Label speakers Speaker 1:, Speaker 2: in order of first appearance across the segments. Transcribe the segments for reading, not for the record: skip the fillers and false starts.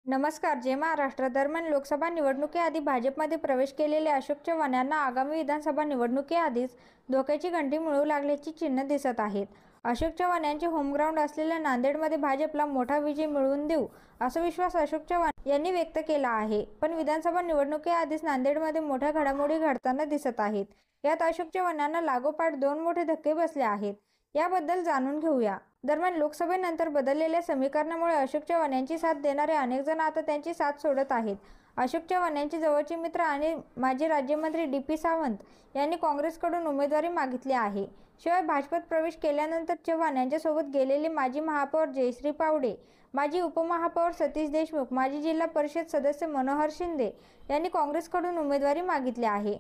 Speaker 1: नमस्कार. जय महाराष्ट्र. दरम्यान लोकसभा निवडणुकीआधी भाजपमध्ये प्रवेश केलेले अशोक चव्हाण यांना आगामी विधानसभा निवडणुकीआधीच धोक्याची घंटी मिळू लागल्याची चिन्ह दिसत आहेत. अशोक चव्हाण यांचे होमग्राऊंड असलेल्या नांदेडमध्ये भाजपला मोठा विजय मिळवून देऊ असा विश्वास अशोक चव्हाण यांनी व्यक्त केला आहे. पण विधानसभा निवडणुकीआधीच नांदेडमध्ये मोठ्या घडामोडी घडताना दिसत आहेत. यात अशोक चव्हाण यांना लागोपाठ 2 मोठे धक्के बसले आहेत. याबद्दल जाणून घेऊया. दरम्यान लोकसभेनंतर बदललेल्या समीकरणामुळे अशोक चव्हाण यांची साथ देणारे अनेक जण आता त्यांची साथ सोडत आहेत. अशोक चव्हाण यांचे जवळचे मित्र आणि माजी राज्यमंत्री डी.पी. सावंत यांनी काँग्रेसकडून उमेदवारी मागितली आहे. शिवाय भाजपत प्रवेश केल्यानंतर चव्हाण यांच्यासोबत गेलेले माजी महापौर जयश्री पावडे, माजी उपमहापौर सतीश देशमुख, माजी जिल्हा परिषद सदस्य मनोहर शिंदे यांनी काँग्रेसकडून उमेदवारी मागितली आहे.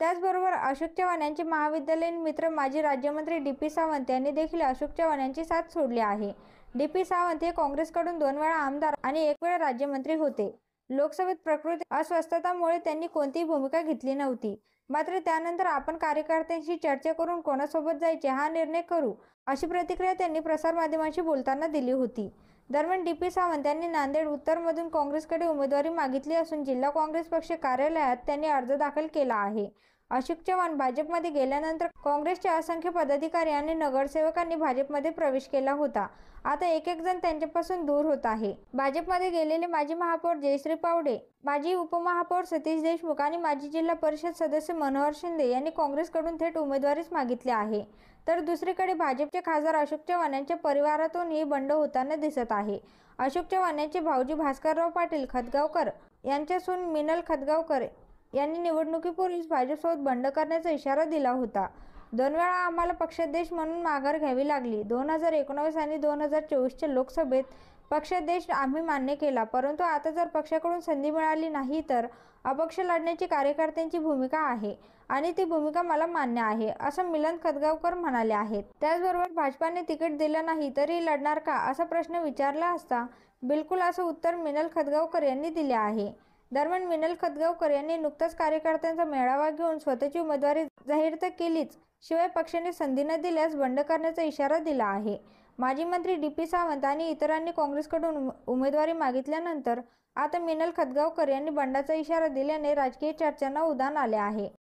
Speaker 1: त्याचबरोबर अशोक चव्हाण यांचे महाविद्यालयीन मित्र माजी राज्यमंत्री डी.पी. सावंत यांनी देखील अशोक चव्हाण यांची साथ सोडली आहे. डी.पी. सावंत हे काँग्रेसकडून 2 वेळा आमदार आणि 1 वेळा राज्यमंत्री होते. लोकसभेत प्रकृती अस्वस्थतामुळे त्यांनी कोणतीही भूमिका घेतली नव्हती. मात्र त्यानंतर आपण कार्यकर्त्यांशी चर्चा करून कोणासोबत जायचे हा निर्णय करू, अशी प्रतिक्रिया त्यांनी प्रसारमाध्यमांशी बोलताना दिली होती. दरम्यान डी.पी. सावंत यांनी नांदेड उत्तरमधून काँग्रेसकडे उमेदवारी मागितली असून जिल्हा काँग्रेस पक्ष कार्यालयात त्यांनी अर्ज दाखल केला आहे. अशोक चव्हाण भाजपमध्ये गेल्यानंतर काँग्रेसचे असंख्य पदाधिकारी आणि नगरसेवकांनी भाजपमध्ये प्रवेश केला होता. आता एक जण त्यांच्यापासून दूर होत आहे. भाजपमध्ये गेलेले माजी महापौर जयश्री पावडे, माजी उपमहापौर सतीश देशमुख आणि माजी जिल्हा परिषद सदस्य मनोहर शिंदे यांनी काँग्रेसकडून थेट उमेदवारीच मागितली आहे. तर दुसरीकडे भाजपचे खासदार अशोक चव्हाण यांच्या परिवारातूनही बंड होताना दिसत आहे. अशोक चव्हाण यांचे भाऊजी भास्करराव पाटील खतगावकर यांच्या सून मिनल खतगावकर यांनी निवडणुकीपूर्वीच भाजपसोबत बंड करण्याचा इशारा दिला होता. 2 वेळा आम्हाला पक्षाध्यक्ष म्हणून माघार घ्यावी लागली. 2019 आणि 2024च्या लोकसभेत पक्षाध्यक्ष आम्ही मान्य केला, परंतु आता जर पक्षाकडून संधी मिळाली नाही तर अपक्ष लढण्याची कार्यकर्त्यांची भूमिका आहे आणि ती भूमिका मला मान्य आहे, असं मिलन खतगावकर म्हणाले आहेत. त्याचबरोबर भाजपाने तिकीट दिलं नाही तरी लढणार का, असा प्रश्न विचारला असता बिलकुल असं उत्तर मिनल खतगावकर यांनी दिले आहे. दरम्यान मिनल खतगावकर यांनी नुकताच कार्यकर्त्यांचा मेळावा घेऊन स्वतःची उमेदवारी जाहीर तर केलीच, शिवाय पक्षाने संधी न दिल्यास बंड करण्याचा इशारा दिला आहे. माजी मंत्री डी.पी. सावंत आणि इतरांनी काँग्रेसकडून उमेदवारी मागितल्यानंतर आता मिनल खतगावकर यांनी बंडाचा इशारा दिल्याने राजकीय चर्चांना उधाण आले आहे.